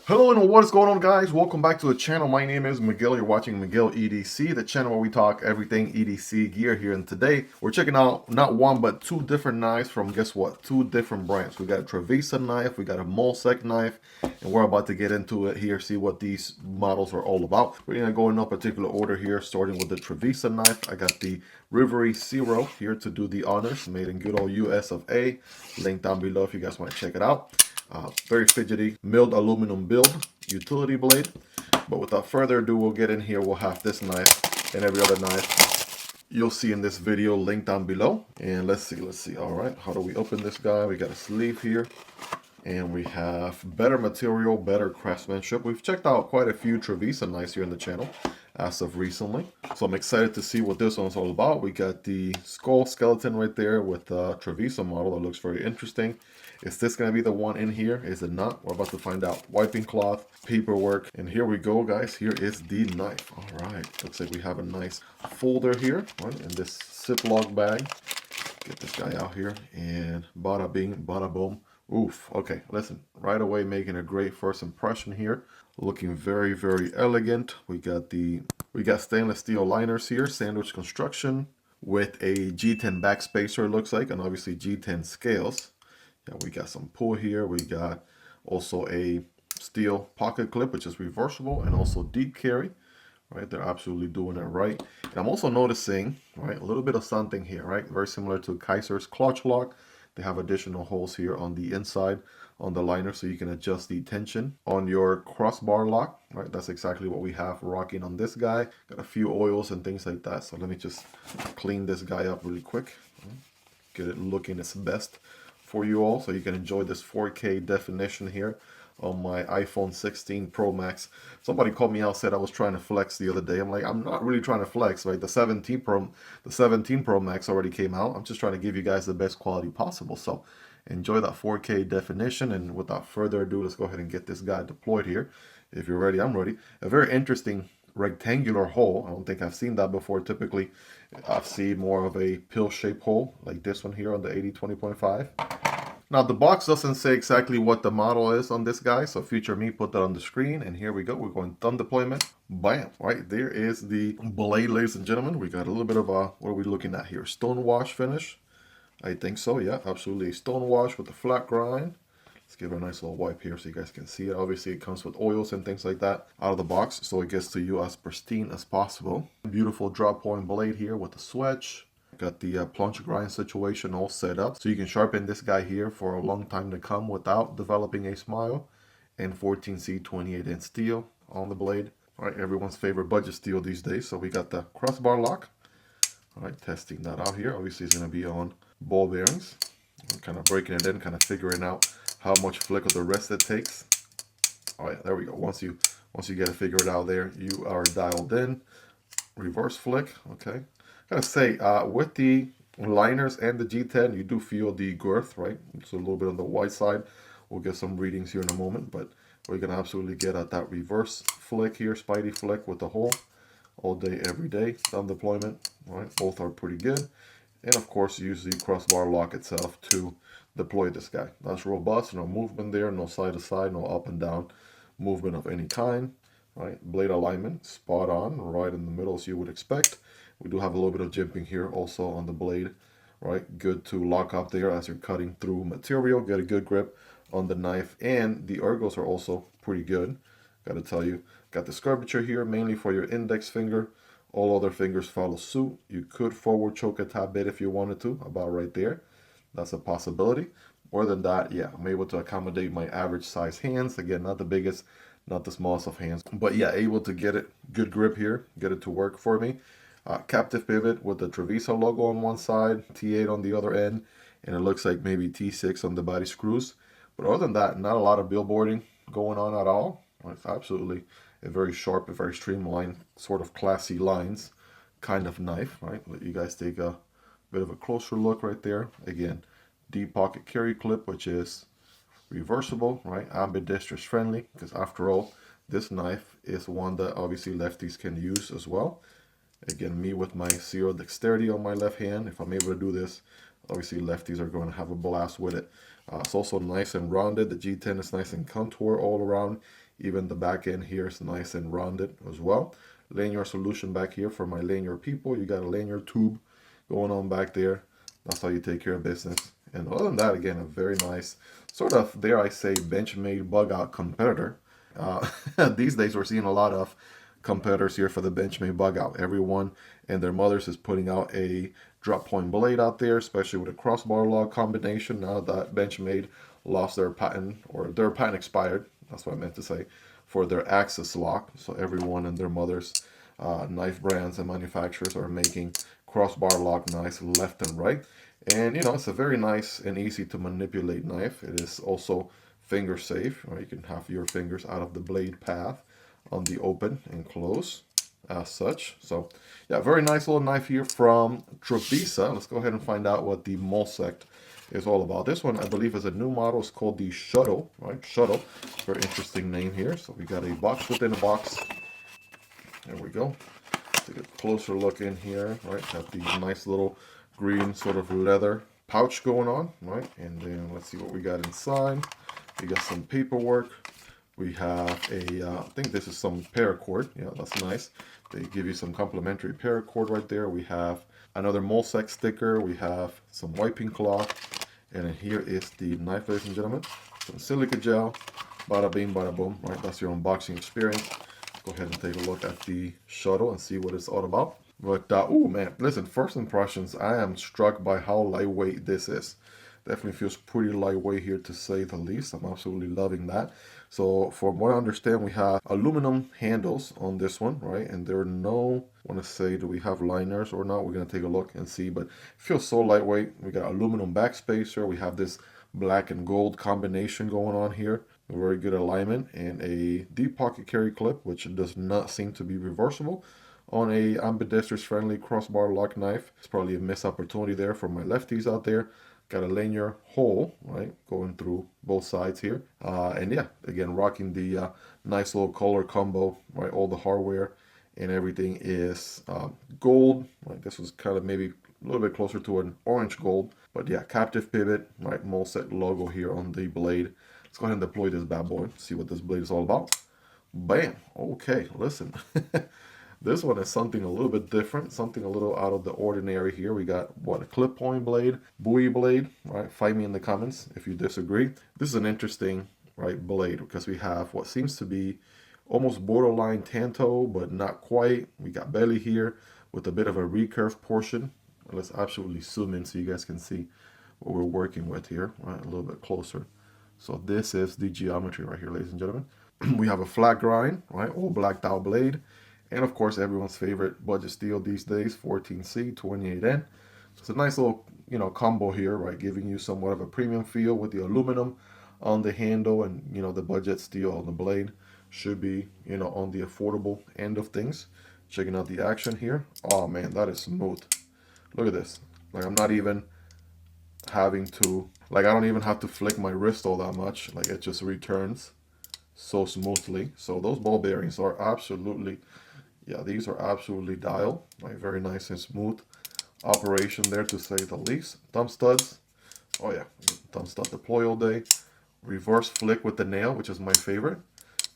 Hello and what is going on, guys? Welcome back to the channel. My name is Miguel. You're watching Miguel EDC, the channel where we talk everything EDC gear here. And today we're checking out not one but two different knives from, guess what, two different brands. We got a Trivisa knife, we got a Molsect knife, and we're about to get into it here, see what these models are all about. We're gonna go in no particular order here, starting with the Trivisa knife. I got the Rivery Zero here to do the honors, made in good old US of A. Link down below if you guys want to check it out. Very fidgety, milled aluminum build, utility blade. But without further ado, we'll get in here. We'll have this knife and every other knife you'll see in this video linked down below. And let's see. All right, how do we open this guy? We got a sleeve here. And we have better material, better craftsmanship. We've checked out quite a few Trivisa knives here in the channel as of recently. So I'm excited to see what this one's all about. We got the skull skeleton right there with the Trivisa model. That looks very interesting. Is this going to be the one in here? Is it not? We're about to find out. Wiping cloth, paperwork, and here we go, guys. Here is the knife. All right, looks like we have a nice folder here, right, in this Ziploc bag. Get this guy out here, and bada bing, bada boom. Oof, okay, listen, right away making a great first impression here. Looking very, very elegant. We got stainless steel liners here, sandwich construction with a G10 backspacer, it looks like, and obviously G10 scales. Yeah, we got some pull here. We got also a steel pocket clip, which is reversible, and also deep carry. Right, they're absolutely doing it right. And I'm also noticing, right, a little bit of something here, right? Very similar to Kaiser's clutch lock. They have additional holes here on the inside on the liner so you can adjust the tension on your crossbar lock, right? That's exactly what we have rocking on this guy. Got a few oils and things like that. So let me just clean this guy up really quick. Get it looking its best for you all so you can enjoy this 4K definition here on my iPhone 16 Pro Max. Somebody called me out, said I was trying to flex the other day. I'm like, I'm not really trying to flex, right? The 17 Pro Max already came out. I'm just trying to give you guys the best quality possible. So enjoy that 4K definition. And without further ado, let's go ahead and get this guy deployed here. If you're ready, I'm ready. A very interesting rectangular hole. I don't think I've seen that before. Typically, I've seen more of a pill-shaped hole like this one here on the 80-20.5. Now the box doesn't say exactly what the model is on this guy, so future me put that on the screen, and here we go. We're going thumb deployment. Bam! Right there is the blade, ladies and gentlemen. We got a little bit of a, what are we looking at here? Stone wash finish. I think so, yeah, absolutely. Stone wash with a flat grind. Let's give it a nice little wipe here so you guys can see it. Obviously it comes with oils and things like that out of the box, so it gets to you as pristine as possible. Beautiful drop point blade here with the switch. Got the plunge grind situation all set up so you can sharpen this guy here for a long time to come without developing a smile. And 14C 28-inch steel on the blade. All right, everyone's favorite budget steel these days. So we got the crossbar lock. All right, testing that out here. Obviously it's going to be on ball bearings. I'm kind of breaking it in, kind of figuring out how much flick of the rest it takes. All right, there we go. Once you get it figured out there, you are dialed in. Reverse flick, okay. I gotta say, with the liners and the G10, you do feel the girth, right? It's a little bit on the wide side. We'll get some readings here in a moment, but we're gonna absolutely get at that reverse flick here, Spidey flick with the hole, all day, every day. Thumb deployment, right? Both are pretty good. And of course, use the crossbar lock itself to deploy this guy. That's robust, no movement there, no side to side, no up and down movement of any kind, right? Blade alignment, spot on, right in the middle as you would expect. We do have a little bit of jimping here also on the blade, right? Good to lock up there as you're cutting through material, get a good grip on the knife, and the ergos are also pretty good. Got to tell you, got this curvature here mainly for your index finger. All other fingers follow suit. You could forward choke a tad bit if you wanted to, about right there. That's a possibility. More than that, yeah, I'm able to accommodate my average size hands. Again, not the biggest, not the smallest of hands, but yeah, able to get it, good grip here, get it to work for me. Captive pivot with the Trivisa logo on one side, T8 on the other end, and it looks like maybe T6 on the body screws. But other than that, not a lot of billboarding going on at all. It's absolutely a very sharp, a very streamlined, sort of classy lines kind of knife, right? Let you guys take a bit of a closer look right there. Again, deep pocket carry clip, which is reversible, right? Ambidextrous friendly, because after all, this knife is one that obviously lefties can use as well. Again, me with my zero dexterity on my left hand, if I'm able to do this, obviously lefties are going to have a blast with it. It's also nice and rounded. The G10 is nice and contour all around, Even the back end here is nice and rounded as well. Lanyard solution back here for my lanyard people. You got a lanyard tube going on back there. That's how you take care of business. And other than that, again, a very nice, sort of, dare I say, Benchmade bug out competitor. These days we're seeing a lot of competitors here for the Benchmade bug out. Everyone and their mothers is putting out a drop point blade out there, especially with a crossbar log combination. Now that Benchmade lost their patent, or their patent expired, that's what I meant to say, for their axis lock. So everyone and their mothers, knife brands and manufacturers are making crossbar lock knives left and right. And you know, it's a very nice and easy to manipulate knife. It is also finger safe, or you can have your fingers out of the blade path on the open and close as such. So yeah, very nice little knife here from Trivisa. Let's go ahead and find out what the Molsect is all about. This one, I believe, is a new model. It's called the Shuttle, right? Shuttle. Very interesting name here. So we got a box within a box. There we go. Take a closer look in here, right? Got the nice little green sort of leather pouch going on, right? And then let's see what we got inside. We got some paperwork. We have a, I think this is some paracord. Yeah, that's nice. They give you some complimentary paracord right there. We have another Molsect sticker. We have some wiping cloth. And then here is the knife, ladies and gentlemen. Some silica gel. Bada bing, bada boom, right? That's your unboxing experience. Go ahead and take a look at the Shuttle and see what it's all about. But, oh man, listen, first impressions, I am struck by how lightweight this is. Definitely feels pretty lightweight here, to say the least. I'm absolutely loving that. So from what I understand, we have aluminum handles on this one, right? And there are no, I want to say, do we have liners or not? We're going to take a look and see, but it feels so lightweight. We got aluminum backspacer. We have this black and gold combination going on here. A very good alignment, and a deep pocket carry clip, which does not seem to be reversible on a ambidextrous friendly crossbar lock knife. It's probably a missed opportunity there for my lefties out there. Got a lanyard hole, right, going through both sides here. And yeah, again, rocking the nice little color combo, right? All the hardware and everything is gold. Right? This was kind of maybe a little bit closer to an orange gold. But yeah, captive pivot, right? Molsect logo here on the blade. Let's go ahead and deploy this bad boy, see what this blade is all about. Bam! Okay, listen. This one is something a little bit different, something a little out of the ordinary here. We got, what, a clip point blade, buoy blade, right? Fight me in the comments if you disagree. This is an interesting, right, blade, because we have what seems to be almost borderline tanto, but not quite. We got belly here with a bit of a recurve portion. Let's absolutely zoom in so you guys can see what we're working with here, right? A little bit closer. So this is the geometry right here, ladies and gentlemen. We have a flat grind, right? All blacked out blade. And of course, everyone's favorite budget steel these days, 14C, 28N. So it's a nice little, you know, combo here, right? Giving you somewhat of a premium feel with the aluminum on the handle, and, you know, the budget steel on the blade should be, you know, on the affordable end of things. Checking out the action here. Oh man, that is smooth. Look at this. Like, I'm not even having to, like, I don't even have to flick my wrist all that much. Like, it just returns so smoothly. So those ball bearings are absolutely, yeah, these are absolutely dialed. Like, very nice and smooth operation there, to say the least. Thumb studs. Oh yeah, thumb stud deploy all day. Reverse flick with the nail, which is my favorite.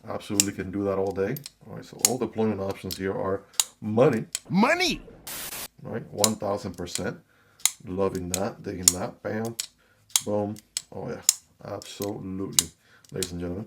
Absolutely can do that all day. All right, so all deployment options here are money. Money! Right, 1000%. Loving that, digging that. Bam, boom. Oh yeah, absolutely, ladies and gentlemen.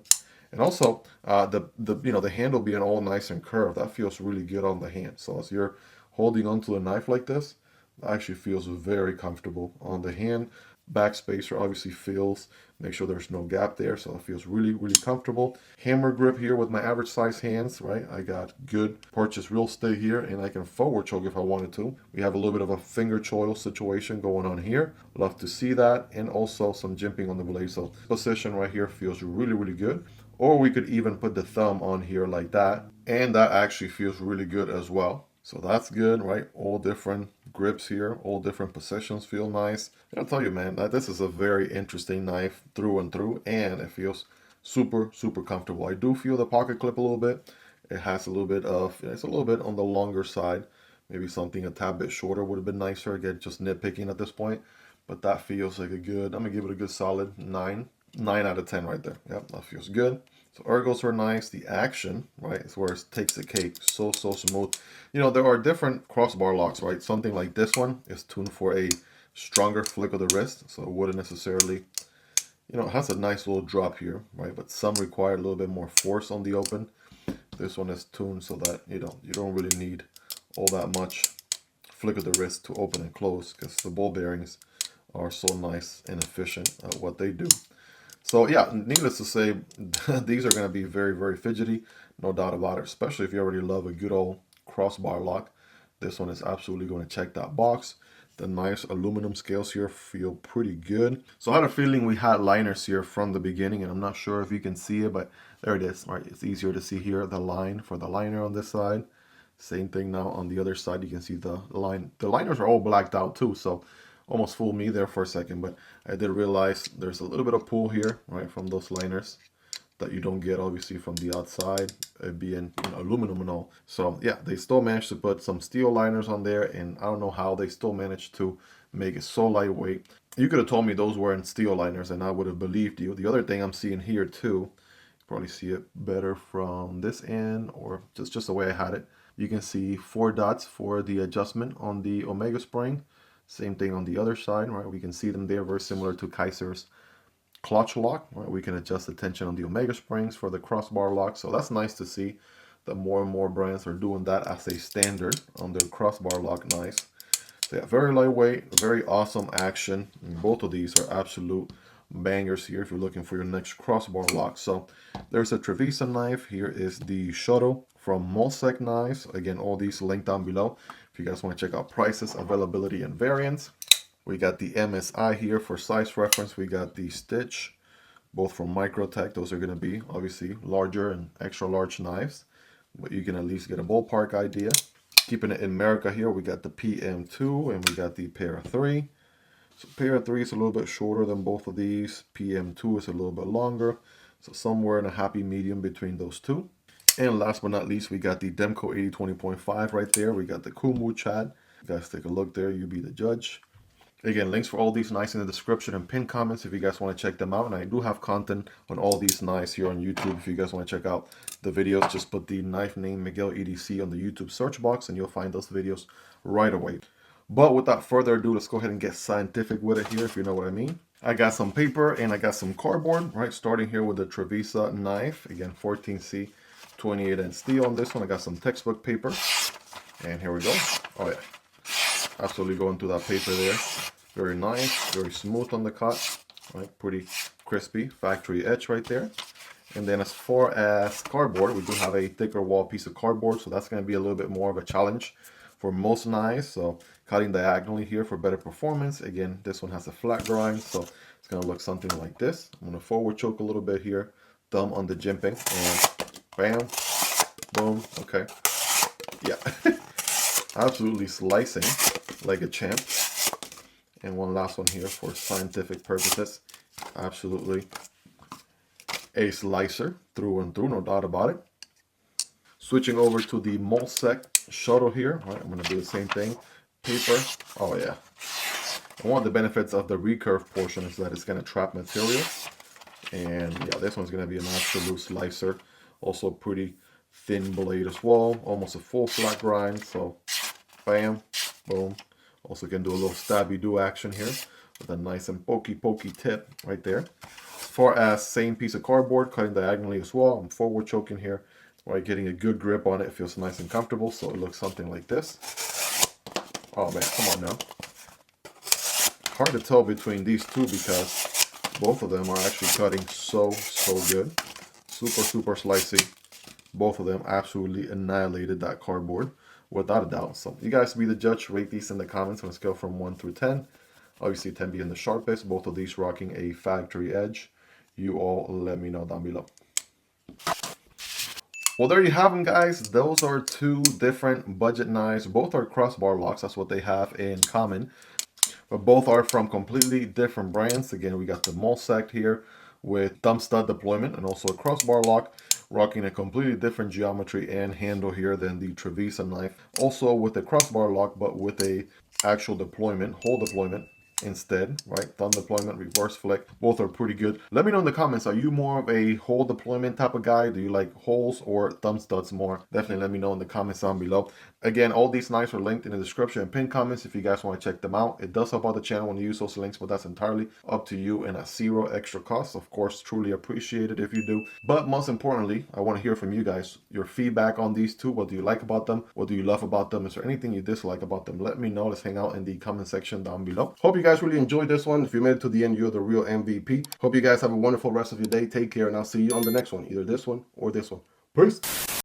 And also, the handle being all nice and curved, that feels really good on the hand. So as you're holding onto a knife like this, it actually feels very comfortable on the hand. Backspacer obviously feels, make sure there's no gap there, so it feels really, really comfortable. Hammer grip here with my average size hands, right? I got good purchase real estate here, and I can forward choke if I wanted to. We have a little bit of a finger choil situation going on here. Love to see that, and also some jimping on the blade. So position right here feels really, really good. Or we could even put the thumb on here like that, and that actually feels really good as well. So that's good, right? All different grips here, all different positions feel nice. And I'll tell you, man, that this is a very interesting knife through and through, and it feels super, super comfortable. I do feel the pocket clip a little bit. It has a little bit of, it's a little bit on the longer side. Maybe something a tad bit shorter would have been nicer. Again, just nitpicking at this point. But that feels like a good, I'm going to give it a good solid 9 out of 10 right there. Yep, that feels good. So ergos are nice. The action, right, is where it takes the cake. So smooth. You know, there are different crossbar locks, right? Something like this one is tuned for a stronger flick of the wrist, so it wouldn't necessarily, you know, it has a nice little drop here, right? But some require a little bit more force on the open. This one is tuned so that, you know, you don't really need all that much flick of the wrist to open and close, because the ball bearings are so nice and efficient at what they do. So yeah, needless to say, these are going to be very fidgety, no doubt about it, especially if you already love a good old crossbar lock. This one is absolutely going to check that box. The nice aluminum scales here feel pretty good. So I had a feeling we had liners here from the beginning, and I'm not sure if you can see it, but there it is, right? It's easier to see here, the line for the liner on this side. Same thing now on the other side, you can see the line. The liners are all blacked out too, so almost fooled me there for a second, but I did realize there's a little bit of pull here, right, from those liners that you don't get obviously from the outside, being, you know, aluminum and all. So yeah, they still managed to put some steel liners on there, and I don't know how they still managed to make it so lightweight. You could have told me those weren't steel liners and I would have believed you. The other thing I'm seeing here too, probably see it better from this end or just the way I had it. You can see 4 dots for the adjustment on the Omega spring. Same thing on the other side, right? We can see them there, very similar to Kaiser's clutch lock, right? We can adjust the tension on the Omega springs for the crossbar lock. So that's nice to see that more and more brands are doing that as a standard on their crossbar lock knives. So yeah, very lightweight, very awesome action. And both of these are absolute bangers here if you're looking for your next crossbar lock. So there's a Trivisa knife. Here is the Shuttle from Molsect knives. Again, all these linked down below if you guys want to check out prices, availability, and variants. We got the MSI here for size reference. We got the Stitch, both from Microtech. Those are going to be obviously larger and extra large knives, but you can at least get a ballpark idea. Keeping it in America here, we got the PM2 and we got the Para 3. So Para 3 is a little bit shorter than both of these. PM2 is a little bit longer. So somewhere in a happy medium between those two. And last but not least, we got the Demko AD 20.5 right there. We got the Kunwu Chad. You guys take a look there. You be the judge. Again, links for all these knives in the description and pinned comments if you guys want to check them out. And I do have content on all these knives here on YouTube. If you guys want to check out the videos, just put the knife name Miguel EDC on the YouTube search box and you'll find those videos right away. But without further ado, let's go ahead and get scientific with it here, if you know what I mean. I got some paper and I got some cardboard, right? Starting here with the Trivisa knife. Again, 14C, 28N steel on this one. I got some textbook paper. And here we go. Oh yeah. Absolutely going through that paper there. Very nice, very smooth on the cut, right? Pretty crispy, factory edge right there. And then as far as cardboard, we do have a thicker wall piece of cardboard, so that's going to be a little bit more of a challenge for most knives. So cutting diagonally here for better performance. Again, this one has a flat grind, so it's going to look something like this. I'm going to forward choke a little bit here, thumb on the jimping, and bam, boom, okay. Yeah, absolutely slicing like a champ. And one last one here for scientific purposes. Absolutely a slicer through and through, no doubt about it. Switching over to the Molsect Shuttle here. All right, I'm going to do the same thing. Paper. Oh, yeah. And one of the benefits of the recurve portion is that it's going to trap material. And yeah, this one's going to be an absolute slicer. Also pretty thin blade as well. Almost a full flat grind. So, bam, boom. Also can do a little stabby-do action here with a nice and pokey tip right there. As far as same piece of cardboard, cutting diagonally as well. I'm forward choking here. Right, getting a good grip on it. It feels nice and comfortable, so it looks something like this. Oh man, come on now. Hard to tell between these two because both of them are actually cutting so good. Super slicey. Both of them absolutely annihilated that cardboard. Without a doubt. So you guys be the judge. Rate these in the comments on a scale from 1 through 10. Obviously 10 being the sharpest. Both of these rocking a factory edge. You all let me know down below. Well, there you have them, guys. Those are two different budget knives. Both are crossbar locks. That's what they have in common. But both are from completely different brands. Again, we got the Molsect here with thumb stud deployment and also a crossbar lock, rocking a completely different geometry and handle here than the Trivisa knife. Also with a crossbar lock, but with a actual deployment, hole deployment. instead, right? Thumb deployment, reverse flick, both are pretty good. Let me know in the comments, are you more of a hole deployment type of guy? Do you like holes or thumb studs more? Definitely let me know in the comments down below. Again, all these knives are linked in the description and pinned comments if you guys want to check them out. It does help out the channel when you use those links, but that's entirely up to you and at zero extra cost. Of course, truly appreciate it if you do. But most importantly, I want to hear from you guys, your feedback on these two. What do you like about them? What do you love about them? Is there anything you dislike about them? Let me know. Let's hang out in the comment section down below. Hope you guys really enjoyed this one. If you made it to the end, you're the real MVP. Hope you guys have a wonderful rest of your day. Take care, and I'll see you on the next one, either this one or this one. Peace.